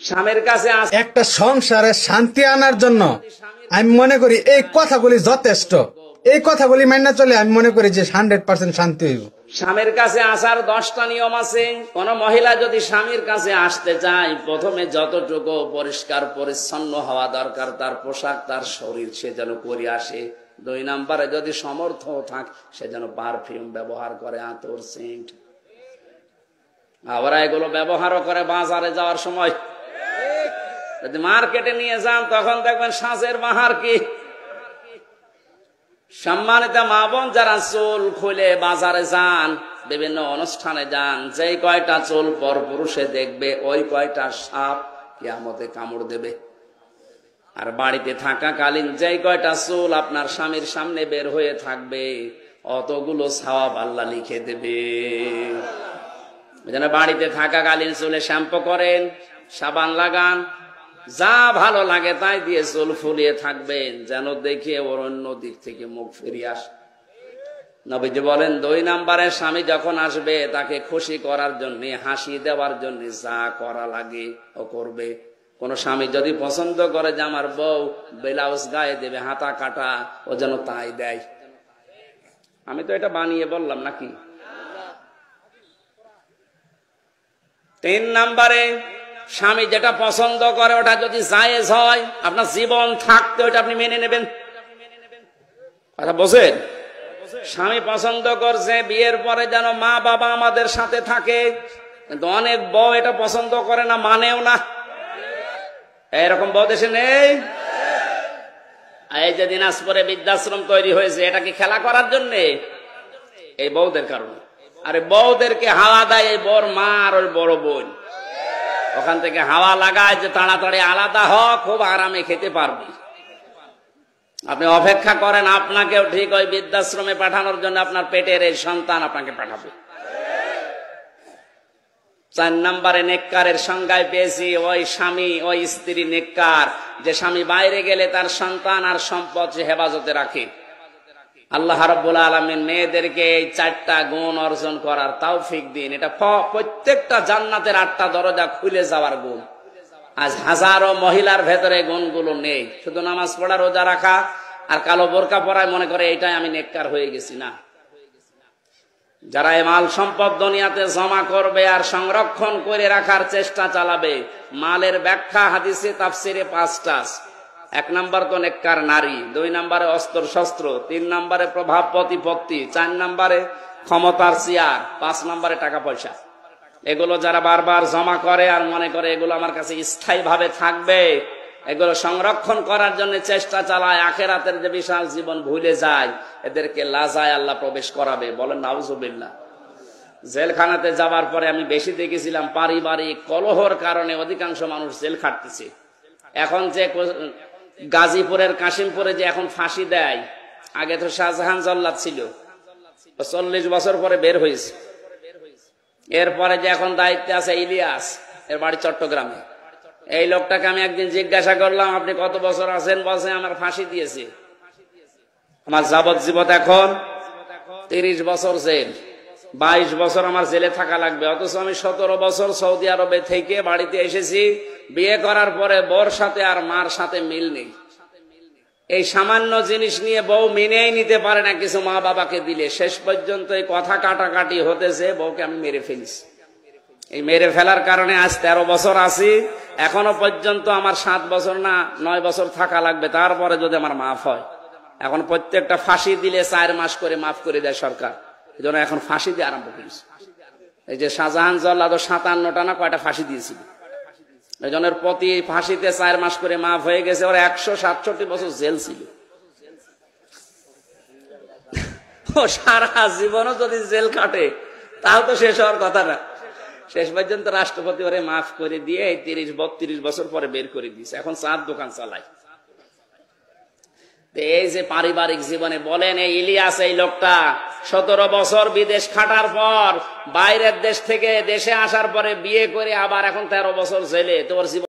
স্বামীর কাছে একটা সংসারে শান্তি আনার জন্য আমি মনে করি এই কথাগুলি যথেষ্ট। এই কথাগুলি মাইনা চলে আমি মনে করি যে 100% শান্তি হইব। স্বামীর কাছে আসার 10টা নিয়ম আছে। কোন মহিলা যদি স্বামীর কাছে আসতে চায়, প্রথমে যতটুকু পরিষ্কার পরিচ্ছন্ন হওয়া দরকার তার পোশাক, তার শরীর, সে যেন করে আসে। 2 নম্বরে যদি সমর্থ থাকে সে যেন পারফিউম ব্যবহার করে, আতর, সেন্ট। আবার এগুলো ব্যবহারও করে বাজারে যাওয়ার সময়। যদি মার্কেটে নিয়ে যান তখন দেখবেন সাজের বাহার কি। সম্মানিত মা বোন, যারা চুল খুলে বাজারে যান, বিভিন্ন অনুষ্ঠানে যান, যেই কয়টা চুল পর পুরুষে দেখবে ওই কয়টা সাপ কিয়ামতে কামড় দেবে। আর বাড়িতে থাকাকালীন যেই কয়টা চুল আপনার স্বামীর সামনে বের হয়ে থাকবে অতগুলো সওয়াব আল্লাহ লিখে দেবে। যেন বাড়িতে থাকাকালীন চুলে শ্যাম্পু করেন, সাবান লাগান, যা ভালো লাগে তাই দিয়ে চুল ফুলিয়ে থাকবেন, যেন দেখে ওর অন্য দিক থেকে মুখ ফিরিয়ে আসে। নবীজি বলেন 2 নম্বরে স্বামী যখন আসবে তাকে খুশি করার জন্য, হাসি দেওয়ার জন্য যা করা লাগে ও করবে। কোন স্বামী যদি পছন্দ করে যে আমার বউ ব্লাউজ গায়ে দেবে, হাতা কাটা, ও যেন তাই দেয়। আমি তো এটা বানিয়ে বললাম নাকি? 3 নম্বরে স্বামী যেটা পছন্দ করে ওটা যদি জায়েজ হয়, আপনার জীবন থাকতে ওটা আপনি মেনে নেবেন। কথা বোঝেন? স্বামী পছন্দ করছে বিয়ের পরে যেন মা বাবা আমাদের সাথে থাকে, কিন্তু অনেক বউ এটা পছন্দ করে না, মানেও না। এরকম বউ দেশে নেই? এই যে দিনাজপুরে বৃদ্ধাশ্রম তৈরি হয়েছে, এটা কি খেলা করার জন্য? এই বউদের কারণে। আরে বউদেরকে হাওয়া দেয় এই বড় মা আর ওই বড় বোন, ওখান থেকে হাওয়া লাগায় যে তাড়াতাড়ি আলাদা হ, খুব আরামে খেতে পারবি। আপনি অপেক্ষা করেন আপনাকেও ঠিক ওই বৃদ্ধাশ্রমে পাঠানোর জন্য আপনার পেটের এই সন্তান আপনাকে পাঠাবে। 4 নম্বরে নেককারের সংজ্ঞায় পেয়েছি ওই স্বামী, ওই স্ত্রী নেককার যে স্বামী বাইরে গেলে তার সন্তান আর সম্পদ সে হেফাজতে রাখে। আল্লাহ রাব্বুল আলামিন মেয়েদেরকে এই 4টা গুণ অর্জন করার তৌফিক দিন। এটা প্রত্যেকটা জান্নাতের 8টা দরজা খুলে যাওয়ার গুণ। আজ হাজারো মহিলার ভেতরে গুণগুলো নেই। শুধু নামাজ পড়া, রোজা রাখা আর কালো বোরকা পরায় মনে করে এটাই আমি নেককার হয়ে গেছি। না, যারা এই মাল সম্পদ দুনিয়াতে জমা করবে আর সংরক্ষণ করে রাখার চেষ্টা চালাবে, মালের ব্যাখ্যা হাদিসে তাফসিরে 5টা। 1 নম্বর তো নেককার নারী, 2 নম্বরে অস্ত্র শস্ত্র, 3 নম্বরে প্রভাব প্রতিপত্তি, 4 নম্বরে ক্ষমতার চেয়ার, 5 নম্বরে টাকা পয়সা। এগুলো যারা বারবার জমা করে আর মনে করে এগুলো আমার কাছে স্থায়ী ভাবে থাকবে, এগুলো সংরক্ষণ করার জন্য চেষ্টা চালায়, আখেরাতের যে বিশাল জীবন ভুলে যায়, এদেরকে লাজায় আল্লাহ প্রবেশ করাবে। বলেন নাউজুবিল্লাহ। জেলখানাতে যাবার পরে আমি বেশি দেখেছিলাম পারিবারিক কলহর কারণে অধিকাংশ মানুষ জেল খাটতেছে। এখন যে গাজীপুরের কাশিমপুরে যে এখন ফাঁসি দেয়, আগে তো শাহজাহান জল্লাদ ছিল, 40 বছর পরে বের হয়েছে। এরপরে যে এখন দায়িত্বে আছে ইলিয়াস, এর বাড়ি চট্টগ্রামে। এই লোকটাকে আমি একদিন জিজ্ঞাসা করলাম আপনি কত বছর আছেন? বলছে আমার ফাঁসি দিয়েছে, আমার যাবজ্জীবন এখন 30 বছর জেল, 22 বছর আমার জেলে থাকা লাগবে। অথচ আমি 17 বছর সৌদি আরবে থেকে বাড়িতে এসেছি। বিয়ে করার পরে বউর সাথে আর মার সাথে মিল নেই। এই সামান্য জিনিস নিয়ে বউ মেনেই নিতে পারে না কিছু মা বাবাকে দিলে। শেষ পর্যন্ত এই কথা কাটাকাটি হতেছে, বউকে আমি মেরে ফেলিস। এই মেরে ফেলার কারণে আজ 13 বছর আছি, এখনো পর্যন্ত আমার 7 বছর না 9 বছর থাকা লাগবে, তারপরে যদি আমার মাফ হয়। এখন প্রত্যেকটা ফাঁসি দিলে 4 মাস করে মাফ করে দেয় সরকার, এই জন্য এখন ফাঁসি দিয়ে আরম্ভ করেছে। এই যে শাহজাহান জল্লাদ 57টা না কয়টা ফাঁসি দিয়েছিল, এই জন্য প্রতি ফাঁসিতে 4 মাস করে মাফ হয়ে গেছে। ওর 167 বছর জেল ছিল। ও সারা জীবনও যদি জেল কাটে তাও তো শেষ হওয়ার কথা না। শেষ পর্যন্ত রাষ্ট্রপতি ওরে মাফ করে দিয়ে 30-32 বছর পরে বের করে দিয়েছে। এখন চার দোকান চালায়। এই যে পারিবারিক জীবনে বলেন, এই ইলিয়াস এই লোকটা 17 বছর বিদেশ খাটার পর বাইরের দেশ থেকে দেশে আসার পরে বিয়ে করে আবার এখন 13 বছর জেলে। তোর জীবন